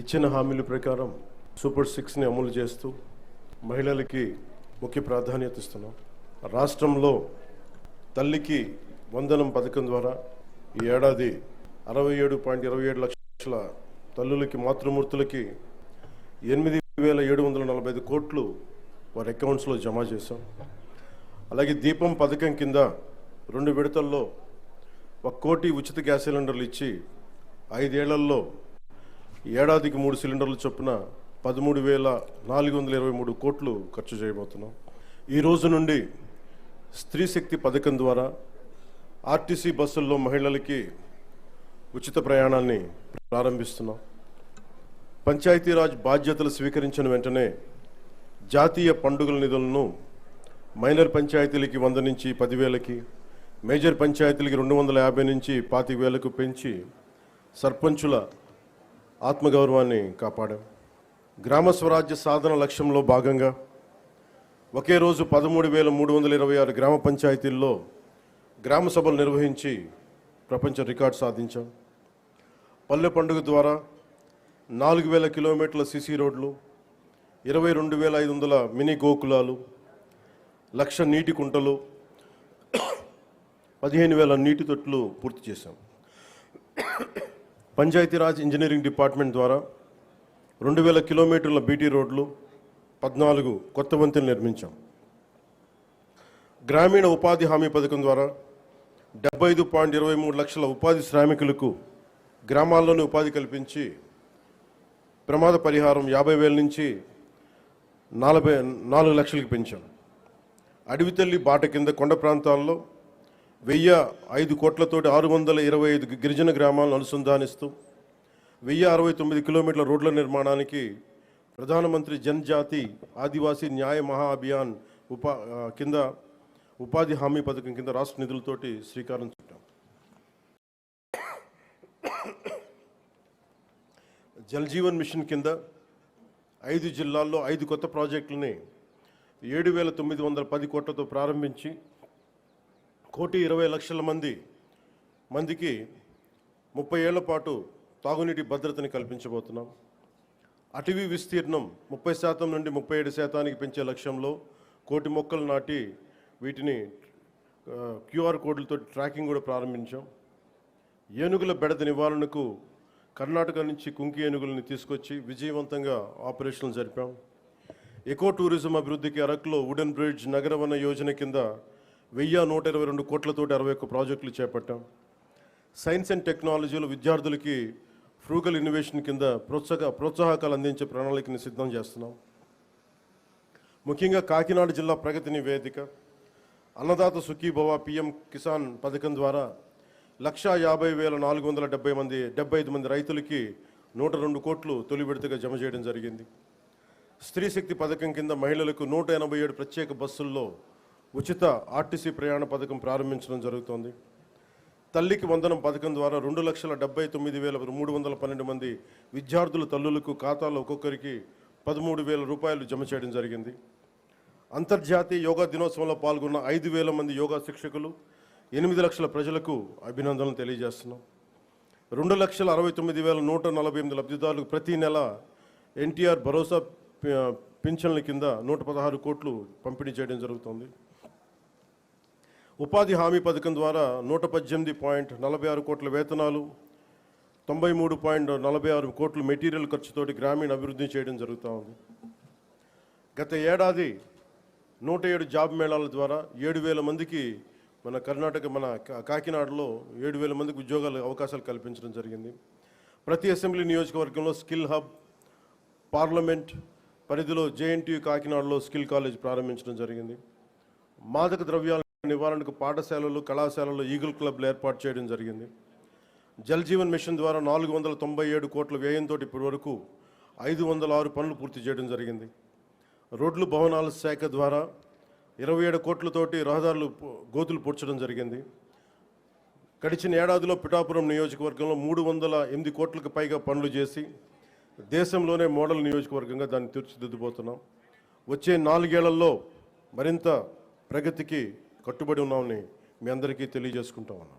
ఇచ్చిన హామీల ప్రకారం సూపర్ 6ని అమలు చేస్తూ మహిళలకి ముఖ్య ప్రాధాన్యత ఇస్తున్నాం. రాష్ట్రంలో తల్లికి వందనం పథకం ద్వారా ఈ ఏడాది 67.27 లక్షల తల్లులకి మాతృమూర్తులకి 8,745 కోట్లు వారి అకౌంట్స్లో జమ చేశాం. అలాగే దీపం పథకం కింద 2 విడతల్లో 1 కోటి ఉచిత గ్యాస్ సిలిండర్లు ఇచ్చి 5 ఏళ్లలో ఏడాదికి 3 సిలిండర్లు చొప్పున 13,423 కోట్లు ఖర్చు చేయబోతున్నాం. ఈ రోజు నుండి స్త్రీ శక్తి పథకం ద్వారా ఆర్టీసీ బస్సుల్లో మహిళలకి ఉచిత ప్రయాణాన్ని ప్రారంభిస్తున్నాం. పంచాయతీరాజ్ బాధ్యతలు స్వీకరించిన వెంటనే జాతీయ పండుగల నిధులను మైనర్ పంచాయతీలకి 100 నుంచి 10,000కి, మేజర్ పంచాయతీలకి 250 నుంచి 25,000కు పెంచి సర్పంచుల ఆత్మగౌరవాన్ని కాపాడాం. గ్రామ స్వరాజ్య సాధన లక్ష్యంలో భాగంగా ఒకే రోజు 13,326 గ్రామ పంచాయతీల్లో గ్రామ సభలు నిర్వహించి ప్రపంచ రికార్డు సాధించాం. పల్లె పండుగ ద్వారా 4,000 కిలోమీటర్ల సిసి రోడ్లు, 22,500 మినీ గోకులాలు, 1,00,000 నీటి కుంటలు, 15,000 నీటి తొట్లు పూర్తి చేశాం. పంచాయతీరాజ్ ఇంజనీరింగ్ డిపార్ట్మెంట్ ద్వారా 2,000 కిలోమీటర్ల బీటీ రోడ్లు, 14 కొత్త వంతెనలు నిర్మించాం. గ్రామీణ ఉపాధి హామీ పథకం ద్వారా 75.23 లక్షల ఉపాధి శ్రామికులకు గ్రామాల్లోనే ఉపాధి కల్పించి ప్రమాద పరిహారం 50,000 నుంచి 4 లక్షలకు పెంచాం. అడవి తల్లి బాట కింద కొండ ప్రాంతాల్లో 1,005 కోట్లతోటి 625 గిరిజన గ్రామాలను అనుసంధానిస్తూ 1,069 కిలోమీటర్ల రోడ్ల నిర్మాణానికి ప్రధానమంత్రి జనజాతి ఆదివాసీ న్యాయ మహా అభియాన్ కింద ఉపాధి హామీ పథకం కింద రాష్ట్ర నిధులతోటి శ్రీకారం చుట్టాం. జల్ జీవన్ మిషన్ కింద 5 జిల్లాల్లో 5 కొత్త ప్రాజెక్టులని 7,910 కోట్లతో ప్రారంభించి 1,20,00,000 మందికి 30 ఏళ్ల పాటు తాగునీటి భద్రతని కల్పించబోతున్నాం. అటవీ విస్తీర్ణం 30% నుండి 37% పెంచే లక్ష్యంలో 1 కోటి మొక్కలు నాటి వీటిని క్యూఆర్ కోడ్లతో ట్రాకింగ్ కూడా ప్రారంభించాం. ఏనుగుల బెడద నివారణకు కర్ణాటక నుంచి కుంకి ఏనుగులని తీసుకొచ్చి విజయవంతంగా ఆపరేషన్లు జరిపాం. ఎకో టూరిజం అభివృద్ధికి అరకులో వుడెన్ బ్రిడ్జ్ నగరవన యోజన కింద 1,122 కోట్లతోటి 61 ప్రాజెక్టులు చేపట్టాం. సైన్స్ అండ్ టెక్నాలజీలో విద్యార్థులకి ఫ్రూగల్ ఇన్నోవేషన్ కింద ప్రోత్సాహకాలు అందించే ప్రణాళికని సిద్ధం చేస్తున్నాం. ముఖ్యంగా కాకినాడ జిల్లా ప్రగతి నివేదిక అన్నదాత సుఖీభవ పిఎం కిసాన్ పథకం ద్వారా 1,50,475 మంది రైతులకి 102 కోట్లు తొలి విడతగా జమ చేయడం జరిగింది. స్త్రీ శక్తి పథకం కింద మహిళలకు 187 ప్రత్యేక బస్సుల్లో ఉచిత ఆర్టీసీ ప్రయాణ పథకం ప్రారంభించడం జరుగుతోంది. తల్లికి వందనం పథకం ద్వారా 2,79,312 మంది విద్యార్థుల తల్లులకు ఖాతాలో ఒక్కొక్కరికి 13,000 రూపాయలు జమ చేయడం జరిగింది. అంతర్జాతీయ యోగా దినోత్సవంలో పాల్గొన్న 5,000 మంది యోగా శిక్షకులు, 8 లక్షల ప్రజలకు అభినందనలు తెలియజేస్తున్నాం. 2,69,148 లబ్ధిదారులకు ప్రతి నెల ఎన్టీఆర్ భరోసా పింఛన్ల కింద 116 కోట్లు పంపిణీ చేయడం జరుగుతుంది. ఉపాధి హామీ పథకం ద్వారా 118.46 కోట్ల వేతనాలు, 93.46 కోట్ల మెటీరియల్ ఖర్చుతోటి గ్రామీణ అభివృద్ధి చేయడం జరుగుతూ ఉంది. గత ఏడాది 107 జాబ్ మేళాల ద్వారా 7,000 మందికి మన కాకినాడలో 7,000 మందికి ఉద్యోగాల అవకాశాలు కల్పించడం జరిగింది. ప్రతి అసెంబ్లీ నియోజకవర్గంలో స్కిల్ హబ్, పార్లమెంట్ పరిధిలో జేఎన్టీయూ కాకినాడలో స్కిల్ కాలేజ్ ప్రారంభించడం జరిగింది. మాదక ద్రవ్యాల నివారణకు పాఠశాలలు, కళాశాలల్లో ఈగల్ క్లబ్లు ఏర్పాటు చేయడం జరిగింది. జల్ జీవన్ మిషన్ ద్వారా 497 కోట్ల వ్యయంతో ఇప్పటి వరకు 506 పనులు పూర్తి చేయడం జరిగింది. రోడ్లు భవనాల శాఖ ద్వారా 27 కోట్లతోటి రహదారులు గోతులు పూడ్చడం జరిగింది. గడిచిన ఏడాదిలో పిఠాపురం నియోజకవర్గంలో 308 కోట్లకు పైగా పనులు చేసి దేశంలోనే మోడల్ నియోజకవర్గంగా దాన్ని తీర్చిదిద్దుబోతున్నాం. వచ్చే 4 ఏళ్లలో మరింత ప్రగతికి కట్టుబడి ఉన్నామని మీ అందరికీ తెలియజేసుకుంటా ఉన్నాం.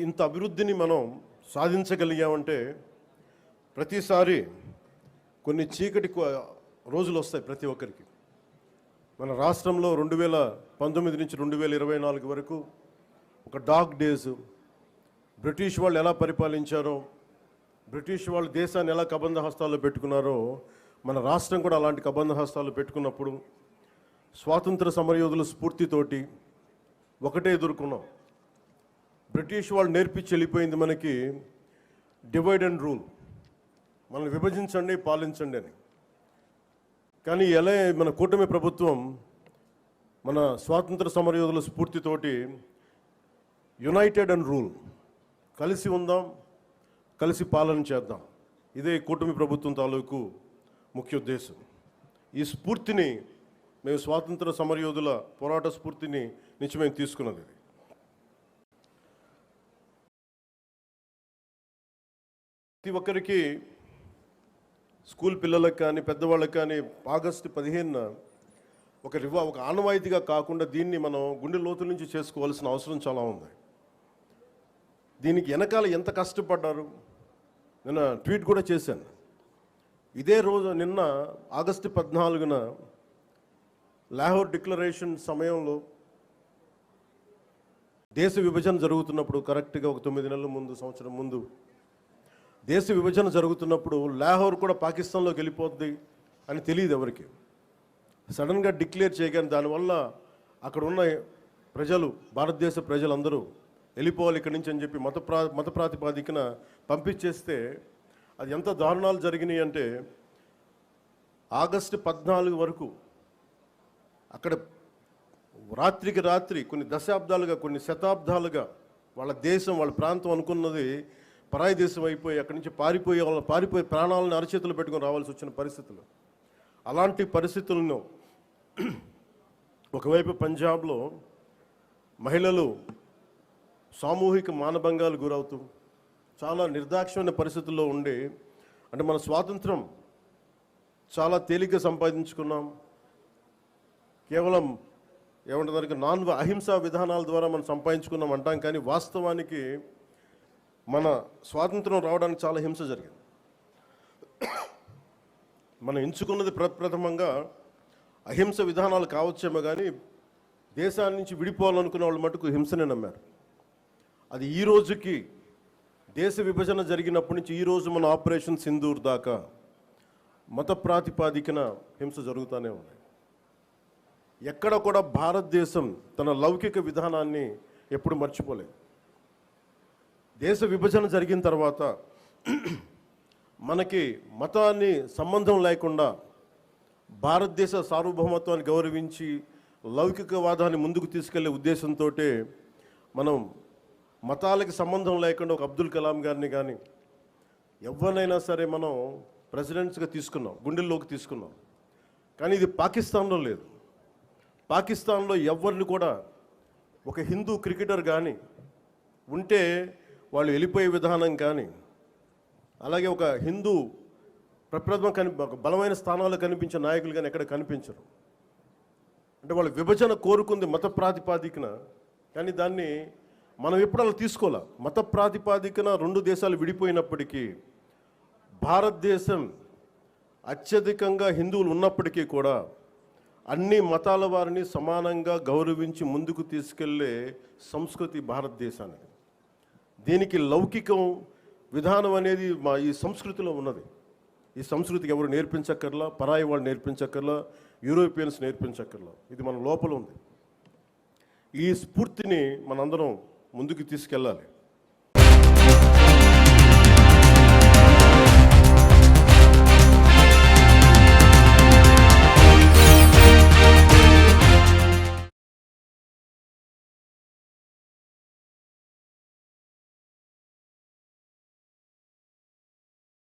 ఇంత అభివృద్ధిని మనం సాధించగలిగామంటే ప్రతిసారి కొన్ని చీకటి రోజులు వస్తాయి ప్రతి ఒక్కరికి. మన రాష్ట్రంలో 2019 నుంచి 2024 వరకు ఒక డార్క్ డేస్. బ్రిటిష్ వాళ్ళు ఎలా పరిపాలించారో, బ్రిటిష్ వాళ్ళు దేశాన్ని ఎలా కబంధ హస్తాల్లో పెట్టుకున్నారో, మన రాష్ట్రం కూడా అలాంటి కబంధ హస్తాలు పెట్టుకున్నప్పుడు స్వాతంత్ర సమరయోధుల స్ఫూర్తితోటి ఒకటే ఎదుర్కొన్నాం. బ్రిటిష్ వాళ్ళు నేర్పించి వెళ్ళిపోయింది మనకి డివైడ్ అండ్ రూల్, మనల్ని విభజించండి పాలించండి అని. కానీ ఎలా మన కూటమి ప్రభుత్వం మన స్వాతంత్ర సమరయోధుల స్ఫూర్తితోటి యునైటెడ్ అండ్ రూల్, కలిసి ఉందాం, కలిసి పాలన చేద్దాం, ఇదే కూటమి ప్రభుత్వం తాలూకు ముఖ్య ఉద్దేశం. ఈ స్ఫూర్తిని మేము స్వాతంత్ర సమరయోధుల పోరాట స్ఫూర్తిని నుంచి మేము తీసుకున్నది. ప్రతి ఒక్కరికి, స్కూల్ పిల్లలకు కానీ పెద్దవాళ్ళకి కానీ ఆగస్టు 15న ఒక ఆనవాయితీగా కాకుండా దీన్ని మనం గుండె లోతు నుంచి చేసుకోవాల్సిన అవసరం చాలా ఉంది. దీనికి వెనకాల ఎంత కష్టపడ్డారు, నిన్న ట్వీట్ కూడా చేశాను. ఇదే రోజు నిన్న ఆగస్టు 14న లాహోర్ డిక్లరేషన్ సమయంలో దేశ విభజన జరుగుతున్నప్పుడు, కరెక్ట్గా ఒక 9 నెలల ముందు, సంవత్సరం ముందు దేశ విభజన జరుగుతున్నప్పుడు లాహోర్ కూడా పాకిస్తాన్లోకి వెళ్ళిపోద్ది అని తెలియదు ఎవరికి. సడన్గా డిక్లేర్ చేయగానే దానివల్ల అక్కడ ఉన్న ప్రజలు, భారతదేశ ప్రజలందరూ వెళ్ళిపోవాలి ఇక్కడి నుంచి అని చెప్పి మత ప్రాతిపాదికన పంపించేస్తే అది ఎంత దారుణాలు జరిగినాయి అంటే, ఆగస్టు 14 వరకు అక్కడ రాత్రికి రాత్రి కొన్ని దశాబ్దాలుగా, కొన్ని శతాబ్దాలుగా వాళ్ళ దేశం, వాళ్ళ ప్రాంతం అనుకున్నది పరాయి దేశం అయిపోయి అక్కడి నుంచి పారిపోయి ప్రాణాలను అరచేతులు పెట్టుకొని రావాల్సి వచ్చిన పరిస్థితులు. అలాంటి పరిస్థితులను ఒకవైపు పంజాబ్లో మహిళలు సామూహిక మానభంగాలు గురవుతూ చాలా నిర్దాక్ష్యమైన పరిస్థితుల్లో ఉండి, అంటే మన స్వాతంత్రం చాలా తేలిగ్గా సంపాదించుకున్నాం, కేవలం ఏమంటారు అహింసా విధానాల ద్వారా మనం సంపాదించుకున్నాం అంటాం. కానీ వాస్తవానికి మన స్వాతంత్రం రావడానికి చాలా హింస జరిగింది. మనం ఎంచుకున్నది ప్రప్రథమంగా అహింస విధానాలు కావచ్చేమో, కానీ దేశాన్ని నుంచి విడిపోవాలనుకున్న వాళ్ళు మటుకు హింసనే నమ్మారు. అది ఈ రోజుకి, దేశ విభజన జరిగినప్పటి నుంచి ఈ రోజు మన ఆపరేషన్ సింధూర్ దాకా మత ప్రాతిపాదికన హింస జరుగుతూనే ఉంది. ఎక్కడ కూడా భారతదేశం తన లౌకిక విధానాన్ని ఎప్పుడు మర్చిపోలేదు. దేశ విభజన జరిగిన తర్వాత మనకి మతాన్ని సంబంధం లేకుండా భారతదేశ సార్వభౌమత్వాన్ని గౌరవించి లౌకికవాదాన్ని ముందుకు తీసుకెళ్లే ఉద్దేశంతో మనం మతాలకి సంబంధం లేకుండా ఒక అబ్దుల్ కలాం గారిని కానీ ఎవరినైనా సరే మనం ప్రెసిడెంట్స్గా తీసుకున్నాం, గుండెల్లోకి తీసుకున్నాం. కానీ ఇది పాకిస్తాన్లో లేదు. పాకిస్తాన్లో ఎవరిని కూడా ఒక హిందూ క్రికెటర్ కానీ ఉంటే వాళ్ళు వెళ్ళిపోయే విధానం కానీ, అలాగే ఒక హిందూ ఒక బలమైన స్థానాల్లో కనిపించే నాయకులు కానీ ఎక్కడ కనిపించరు. అంటే వాళ్ళు విభజన కోరుకుంది మత ప్రాతిపాదికన, కానీ దాన్ని మనం ఎప్పుడు అలా తీసుకోవాలి. మత ప్రాతిపాదికన 2 దేశాలు విడిపోయినప్పటికీ భారతదేశం అత్యధికంగా హిందువులు ఉన్నప్పటికీ కూడా అన్ని మతాల వారిని సమానంగా గౌరవించి ముందుకు తీసుకెళ్లే సంస్కృతి భారతదేశానికి. దీనికి లౌకికం విధానం అనేది ఈ సంస్కృతిలో ఉన్నది. ఈ సంస్కృతికి ఎవరు నేర్పించక్కర్లా, పరాయి వాళ్ళు నేర్పించక్కర్లా, యూరోపియన్స్ నేర్పించక్కర్లా. ఇది మన లోపల ఉంది. ఈ స్ఫూర్తిని మనందరం ముందుకు తీసుకెళ్ళాలి.